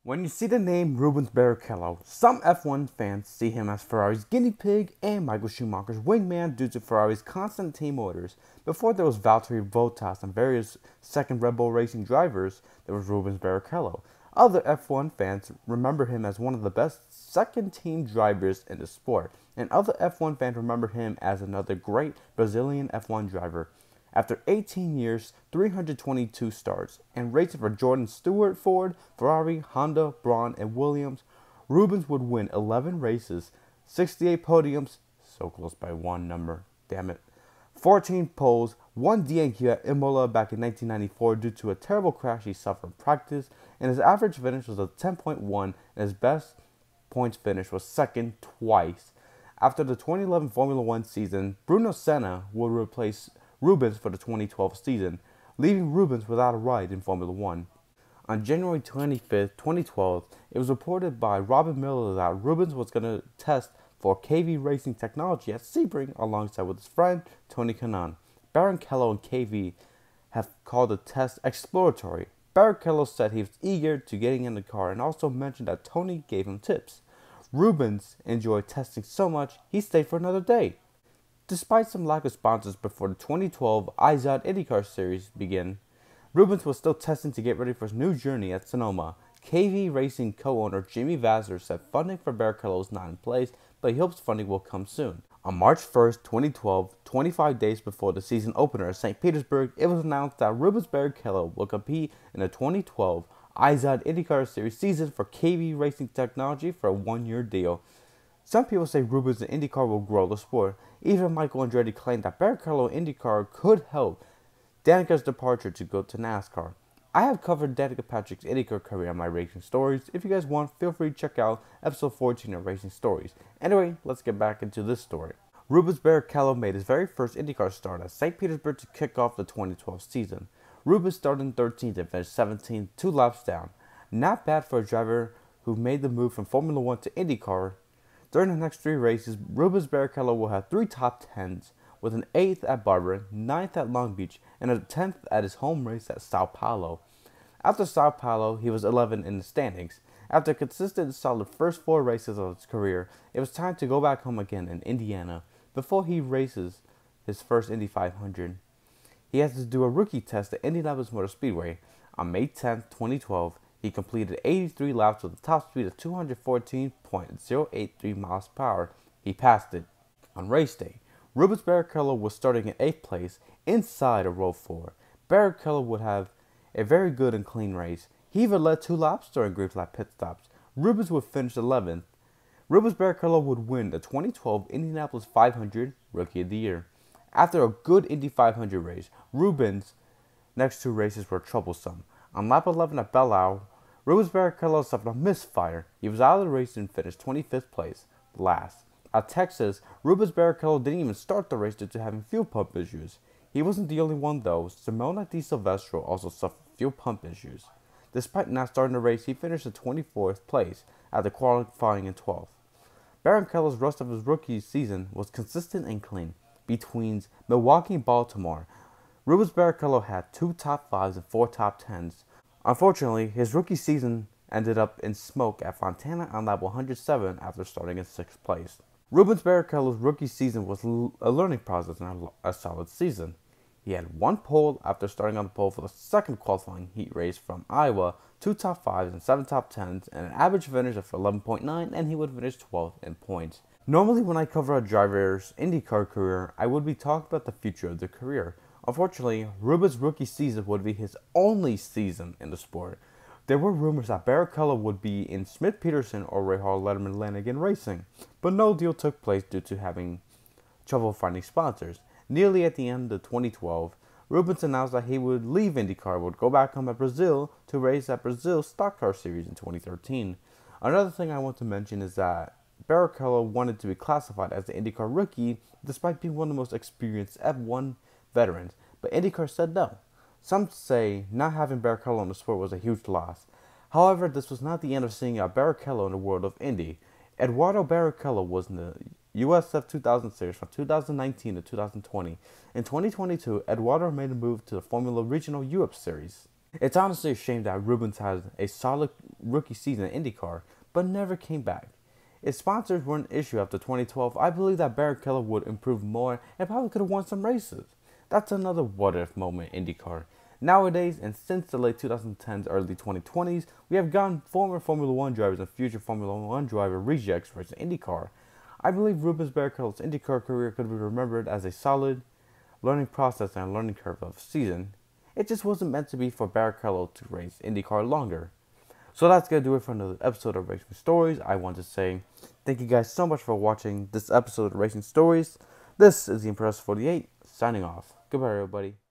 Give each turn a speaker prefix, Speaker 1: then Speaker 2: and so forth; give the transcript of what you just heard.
Speaker 1: When you see the name Rubens Barrichello, some F1 fans see him as Ferrari's guinea pig and Michael Schumacher's wingman due to Ferrari's constant team orders. Before there was Valtteri Bottas and various second Red Bull Racing drivers, there was Rubens Barrichello. Other F1 fans remember him as one of the best second-team drivers in the sport, and other F1 fans remember him as another great Brazilian F1 driver. After 18 years, 322 starts, and racing for Jordan Stewart, Ford, Ferrari, Honda, Braun, and Williams, Rubens would win 11 races, 68 podiums, so close by one number, damn it, 14 poles, 1 DNQ at Imola back in 1994 due to a terrible crash he suffered in practice, and his average finish was a 10.1, and his best points finish was second twice. After the 2011 Formula One season, Bruno Senna would replace Rubens for the 2012 season, leaving Rubens without a ride in Formula One. On January 25, 2012, it was reported by Robin Miller that Rubens was going to test for KV racing technology at Sebring alongside with his friend Tony Kanaan. Barrichello and KV have called the test exploratory. Barrichello said he was eager to getting in the car and also mentioned that Tony gave him tips. Rubens enjoyed testing so much, he stayed for another day. Despite some lack of sponsors before the 2012 IZOD IndyCar Series began, Rubens was still testing to get ready for his new journey at Sonoma. KV Racing co-owner Jimmy Vasser said funding for Barrichello is not in place, but he hopes funding will come soon. On March 1st, 2012, 25 days before the season opener at St. Petersburg, it was announced that Rubens Barrichello will compete in the 2012 IZOD IndyCar Series season for KV Racing Technology for a one-year deal. Some people say Rubens and IndyCar will grow the sport. Even Michael Andretti claimed that Barrichello and IndyCar could help Danica's departure to go to NASCAR. I have covered Danica Patrick's IndyCar career on my Racing Stories. If you guys want, feel free to check out episode 14 of Racing Stories. Anyway, let's get back into this story. Rubens Barrichello made his very first IndyCar start at St. Petersburg to kick off the 2012 season. Rubens started in 13th and finished 17th, 2 laps down. Not bad for a driver who made the move from Formula One to IndyCar. During the next 3 races, Rubens Barrichello will have 3 top 10s, with an 8th at Barber, 9th at Long Beach, and a 10th at his home race at Sao Paulo. After Sao Paulo, he was 11 in the standings. After a consistent solid first 4 races of his career, it was time to go back home again in Indiana before he races his first Indy 500. He has to do a rookie test at Indianapolis Motor Speedway. On May 10, 2012, he completed 83 laps with a top speed of 214.083 miles per hour. He passed it. On race day, Rubens Barrichello was starting in 8th place inside of row 4. Barrichello would have a very good and clean race. He even led 2 laps during green flag pit stops. Rubens would finish 11th. Rubens Barrichello would win the 2012 Indianapolis 500 Rookie of the Year. After a good Indy 500 race, Rubens' next 2 races were troublesome. On lap 11 at Belle Rubens Barrichello suffered a misfire. He was out of the race and finished 25th place, last. At Texas, Rubens Barrichello didn't even start the race due to having fuel pump issues. He wasn't the only one though. Simona Di Silvestro also suffered fuel pump issues. Despite not starting the race, he finished at 24th place after qualifying in 12th. Barrichello's rest of his rookie season was consistent and clean. Between Milwaukee and Baltimore, Rubens Barrichello had 2 top 5s and 4 top 10s. Unfortunately, his rookie season ended up in smoke at Fontana on lap 107 after starting in 6th place. Rubens Barrichello's rookie season was a learning process and a solid season. He had 1 pole after starting on the pole for the second qualifying heat race from Iowa, 2 top 5s and 7 top 10s, and an average finish of 11.9, and he would finish 12th in points. Normally when I cover a driver's IndyCar career, I would be talking about the future of their career. Unfortunately, Rubens' rookie season would be his only season in the sport. There were rumors that Barrichello would be in Smith-Peterson or Rahal Letterman Lanigan Racing, but no deal took place due to having trouble finding sponsors. Nearly at the end of 2012, Rubens announced that he would leave IndyCar and would go back home at Brazil to race at Brazil's Stock Car Series in 2013. Another thing I want to mention is that Barrichello wanted to be classified as the IndyCar rookie despite being one of the most experienced F1 veterans, but IndyCar said no. Some say not having Barrichello in the sport was a huge loss. However, this was not the end of seeing a Barrichello in the world of Indy. Eduardo Barrichello was in the USF 2000 series from 2019 to 2020. In 2022, Eduardo made a move to the Formula Regional Europe Series. It's honestly a shame that Rubens had a solid rookie season in IndyCar, but never came back. If sponsors were an issue after 2012, I believe that Barrichello would improve more and probably could have won some races. That's another what-if moment in IndyCar. Nowadays, and since the late 2010s, early 2020s, we have gotten former Formula One drivers and future Formula One driver rejects for IndyCar. I believe Rubens Barrichello's IndyCar career could be remembered as a solid learning process and learning curve of season. It just wasn't meant to be for Barrichello to race IndyCar longer. So that's going to do it for another episode of Racing Stories. I want to say thank you guys so much for watching this episode of Racing Stories. This is the Impressive 48 signing off. Goodbye, everybody.